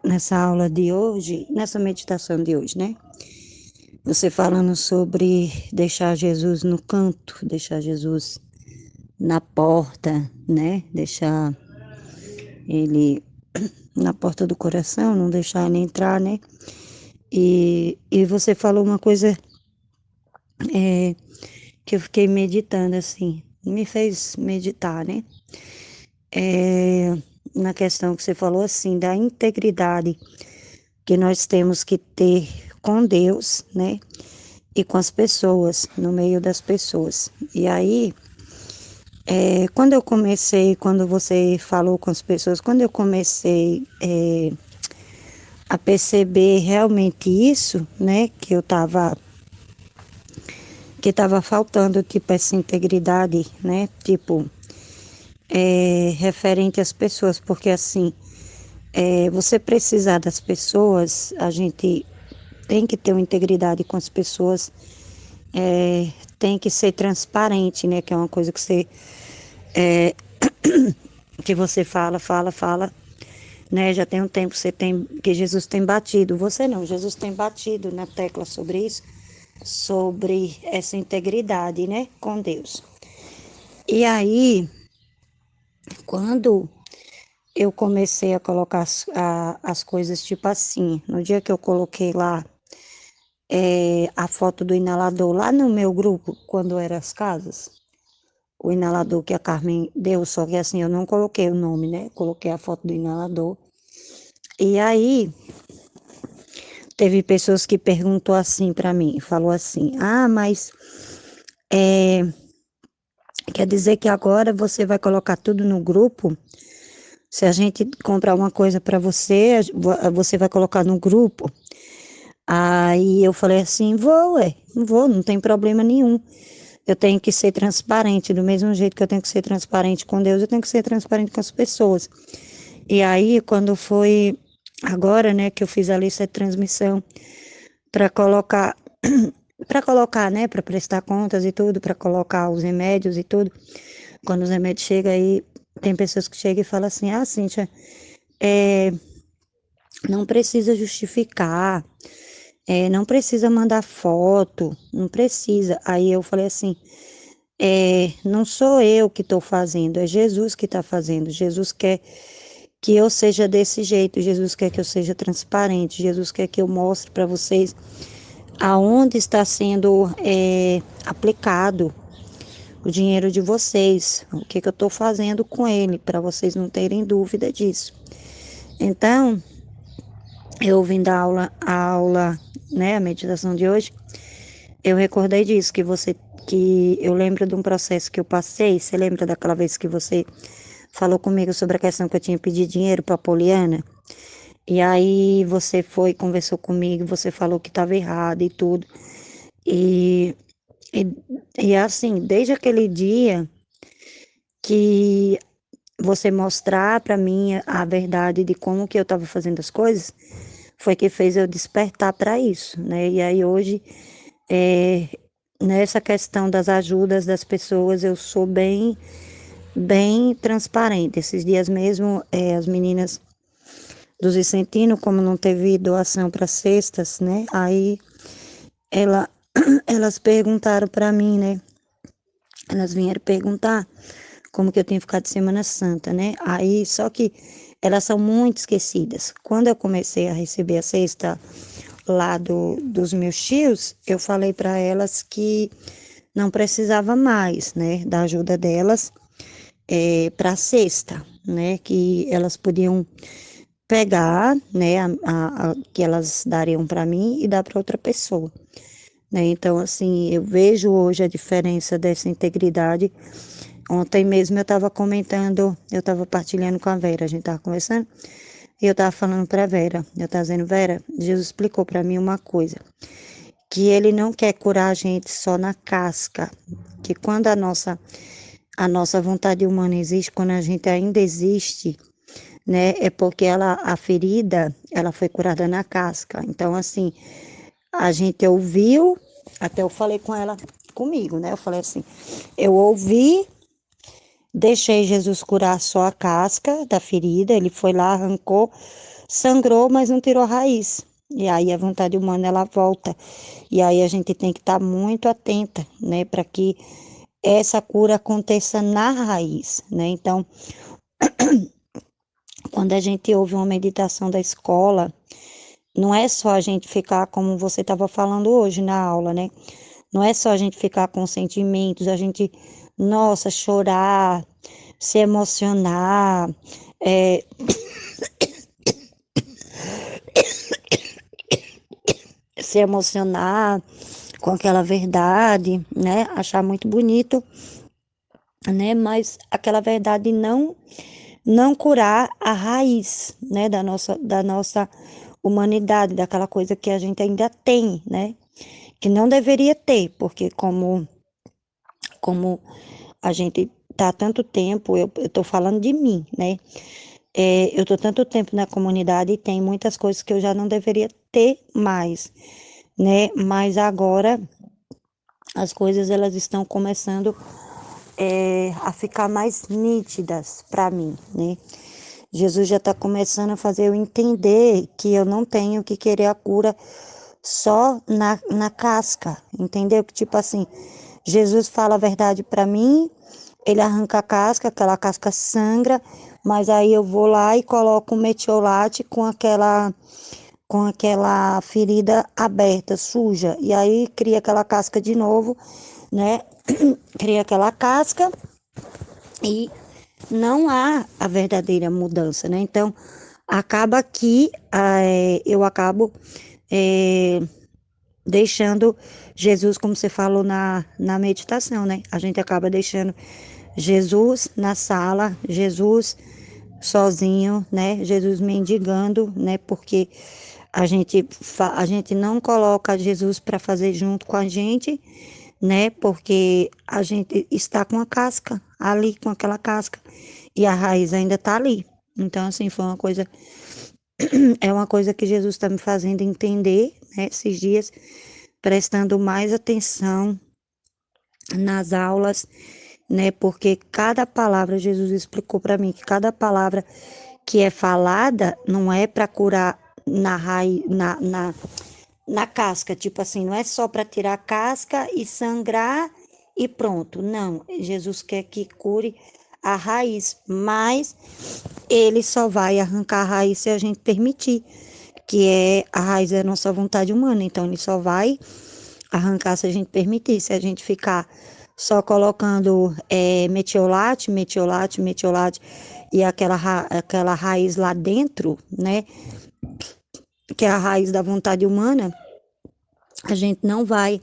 nessa aula de hoje, nessa meditação de hoje, né? Você falando sobre deixar Jesus no canto, deixar Jesus na porta, né? Deixar ele na porta do coração, não deixar ele entrar, né? E você falou uma coisa que eu fiquei meditando, assim, me fez meditar, né? Na questão que você falou, assim, da integridade que nós temos que ter com Deus, né? E com as pessoas, no meio das pessoas. E aí, quando eu comecei, quando você falou com as pessoas, quando eu comecei a perceber realmente isso, né? Que tava faltando, tipo, essa integridade, né? Tipo, referente às pessoas, porque assim, você precisar das pessoas, a gente tem que ter uma integridade com as pessoas, tem que ser transparente, né? Que é uma coisa que você fala, né? Já tem um tempo que Jesus tem batido, você não, Jesus tem batido na tecla sobre isso, sobre essa integridade, né? Com Deus. E aí, quando eu comecei a colocar as coisas tipo assim, no dia que eu coloquei lá a foto do inalador lá no meu grupo, quando era as casas, o inalador que a Carmen deu, só que assim, eu não coloquei o nome, né? Coloquei a foto do inalador. E aí, teve pessoas que perguntou assim para mim, falou assim: "Ah, mas quer dizer que agora você vai colocar tudo no grupo? Se a gente comprar uma coisa para você, você vai colocar no grupo?" Aí eu falei assim: "Vou, não vou, não tem problema nenhum. Eu tenho que ser transparente, do mesmo jeito que eu tenho que ser transparente com Deus, eu tenho que ser transparente com as pessoas." E aí, quando foi agora, né, que eu fiz a lista de transmissão para colocar, né, para prestar contas e tudo, para colocar os remédios e tudo. Quando os remédios chegam aí, tem pessoas que chegam e falam assim: "Ah, Cíntia, não precisa justificar, não precisa mandar foto, não precisa." Aí eu falei assim: não sou eu que estou fazendo, é Jesus que está fazendo. Jesus quer que eu seja desse jeito, Jesus quer que eu seja transparente, Jesus quer que eu mostre para vocês aonde está sendo aplicado o dinheiro de vocês, o que, que eu estou fazendo com ele, para vocês não terem dúvida disso. Então, eu ouvindo a aula, né, a meditação de hoje, eu recordei disso, que eu lembro de um processo que eu passei. Você lembra daquela vez que você falou comigo sobre a questão que eu tinha pedido dinheiro para Poliana? E aí você foi, conversou comigo, você falou que estava errado e tudo. E, e, e assim, desde aquele dia que você mostrar para mim a verdade de como que eu estava fazendo as coisas, foi que fez eu despertar para isso, né? E aí hoje, é, nessa questão das ajudas das pessoas, eu sou bem transparente. Esses dias mesmo, as meninas dos Vicentino, como não teve doação para cestas, né? Aí ela, elas perguntaram para mim, né? Elas vieram perguntar como que eu tenho ficado de Semana Santa, né? Aí, só que elas são muito esquecidas. Quando eu comecei a receber a cesta lá dos meus tios, eu falei para elas que não precisava mais, né, da ajuda delas para a cesta, né, que elas podiam pegar, né, que elas dariam para mim e dar para outra pessoa, né? Então, assim, eu vejo hoje a diferença dessa integridade. Ontem mesmo eu estava comentando, eu estava partilhando com a Vera, a gente estava conversando, e eu estava falando para a Vera, eu estava dizendo: "Vera, Jesus explicou para mim uma coisa, que ele não quer curar a gente só na casca, que quando a nossa vontade humana existe, quando a gente ainda existe, né, é porque a ferida, ela foi curada na casca." Então, assim, a gente ouviu, até eu falei com ela, comigo, né, eu falei assim: "Eu ouvi, deixei Jesus curar só a casca da ferida, ele foi lá, arrancou sangrou, mas não tirou a raiz. E aí a vontade humana ela volta. E aí a gente tem que estar muito atenta, né, para que essa cura aconteça na raiz, né? Então, quando a gente ouve uma meditação da escola, não é só a gente ficar como você estava falando hoje na aula, né? Não é só a gente ficar com sentimentos, a gente, nossa, chorar, se emocionar, é, se emocionar com aquela verdade, né? Achar muito bonito, né? Mas aquela verdade não curar a raiz, né? Da nossa humanidade, daquela coisa que a gente ainda tem, né? Que não deveria ter, porque como a gente tá há tanto tempo, eu tô falando de mim, né? Eu tô tanto tempo na comunidade e tem muitas coisas que eu já não deveria ter mais, né? Mas agora as coisas elas estão começando a ficar mais nítidas para mim, né? Jesus já está começando a fazer eu entender que eu não tenho que querer a cura só na casca, entendeu? Que tipo assim, Jesus fala a verdade para mim, ele arranca a casca, aquela casca sangra, mas aí eu vou lá e coloco um metiolate com aquela ferida aberta, suja, e aí cria aquela casca de novo, né? Cria aquela casca e não há a verdadeira mudança, né? Então, acaba que eu acabo é, deixando Jesus, como você falou na meditação, né? A gente acaba deixando Jesus na sala, Jesus sozinho, né? Jesus mendigando, né? Porque a gente não coloca Jesus para fazer junto com a gente, né? Porque a gente está com a casca ali, com aquela casca, e a raiz ainda está ali. Então, assim, é uma coisa que Jesus está me fazendo entender, né? Esses dias, prestando mais atenção nas aulas, né? Porque cada palavra, Jesus explicou para mim que cada palavra que é falada não é para curar na raiz, na casca, tipo assim, não é só para tirar a casca e sangrar e pronto. Não, Jesus quer que cure a raiz, mas ele só vai arrancar a raiz se a gente permitir, que é a raiz é a nossa vontade humana, então ele só vai arrancar se a gente permitir, se a gente ficar só colocando metiolate, metiolate, metiolate e aquela raiz lá dentro, né, que é a raiz da vontade humana, a gente não vai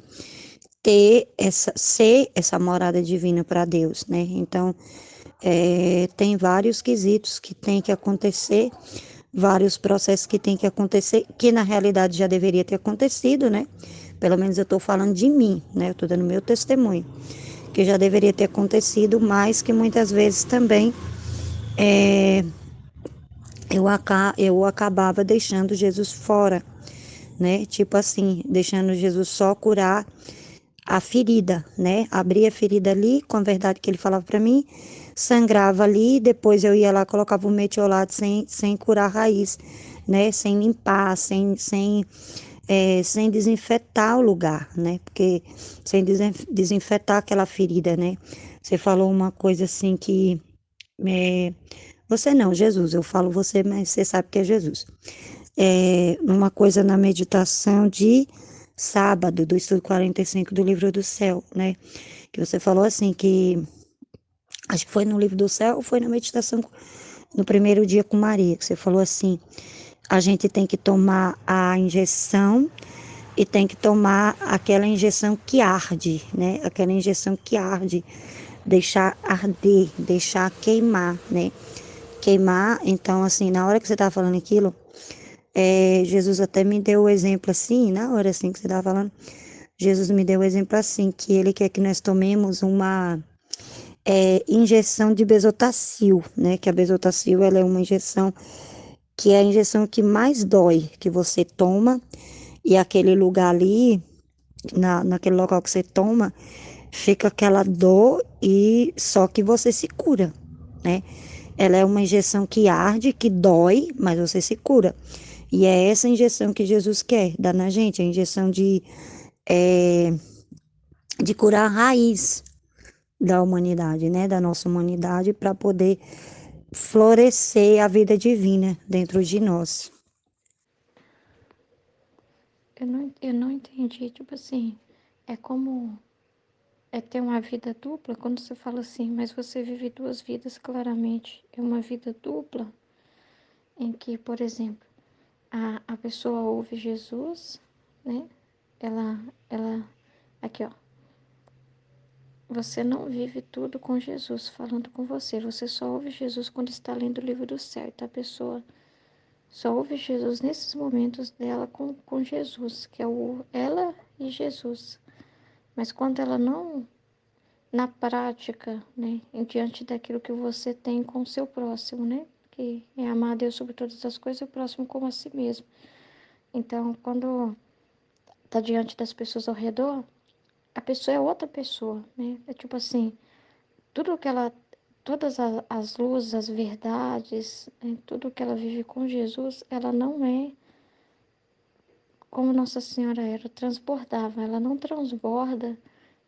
ser essa morada divina para Deus, né? Então, tem vários quesitos que tem que acontecer, vários processos que tem que acontecer, que na realidade já deveria ter acontecido, né? Pelo menos eu estou falando de mim, né? Eu estou dando meu testemunho, que já deveria ter acontecido, mas que muitas vezes também eu acabava deixando Jesus fora, né? Tipo assim, deixando Jesus só curar a ferida, né? Abria a ferida ali com a verdade que ele falava para mim, sangrava ali, depois eu ia lá, colocava o metiolate sem curar a raiz, né? Sem limpar, sem desinfetar o lugar, né? Porque sem desinfetar aquela ferida, né? Você falou uma coisa assim que você não, Jesus, eu falo você, mas você sabe que é Jesus. Uma coisa na meditação de sábado, do estudo 45 do livro do céu, né? Que você falou assim, acho que foi no livro do céu ou foi na meditação no primeiro dia com Maria, que você falou assim, a gente tem que tomar a injeção e tem que tomar aquela injeção que arde, né? Aquela injeção que arde, deixar arder, deixar queimar, né? Queimar, então assim, na hora que você estava falando aquilo, Jesus até me deu o exemplo assim, na hora assim que você estava falando, Jesus me deu o exemplo assim, que ele quer que nós tomemos uma injeção de Besotacil, né? Que a Besotacil, ela é uma injeção que é a injeção que mais dói, que você toma, e aquele lugar ali, naquele local que você toma, fica aquela dor e só que você se cura, né? Ela é uma injeção que arde, que dói, mas você se cura. E é essa injeção que Jesus quer dar na gente, a injeção é, de curar a raiz da humanidade, né? Da nossa humanidade, para poder florescer a vida divina dentro de nós. Eu não entendi, tipo assim, é como é ter uma vida dupla, quando você fala assim, mas você vive duas vidas claramente. É uma vida dupla em que, por exemplo, a pessoa ouve Jesus, né? Ela, aqui ó, você não vive tudo com Jesus falando com você. Você só ouve Jesus quando está lendo o livro do céu. Então a pessoa só ouve Jesus nesses momentos dela com Jesus, que é ela e Jesus. Mas quando ela não, na prática, né, diante daquilo que você tem com o seu próximo, né, que é amar a Deus sobre todas as coisas e o próximo como a si mesmo. Então, quando está diante das pessoas ao redor, a pessoa é outra pessoa, né? É tipo assim, tudo que ela, todas as luzes, as verdades, né, tudo que ela vive com Jesus, ela não é como Nossa Senhora era, transbordava, ela não transborda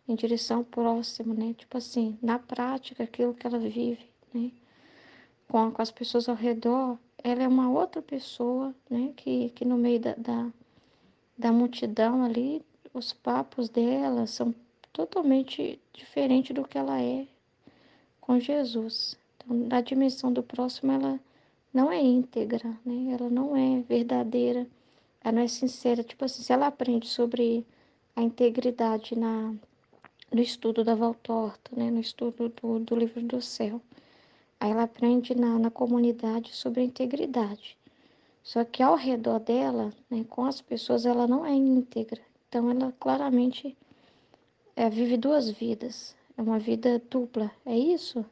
em direção ao próximo, né? Tipo assim, na prática, aquilo que ela vive, né? Com as pessoas ao redor, ela é uma outra pessoa, né? Que no meio da multidão ali, os papos dela são totalmente diferentes do que ela é com Jesus. Então, na dimensão do próximo, ela não é íntegra, né? Ela não é verdadeira, ela não é sincera. Tipo assim, se ela aprende sobre a integridade no estudo da Valtorta, né? No estudo do livro do céu, aí ela aprende na comunidade sobre a integridade. Só que ao redor dela, né, com as pessoas, ela não é íntegra. Então, ela claramente vive duas vidas. É uma vida dupla. É isso?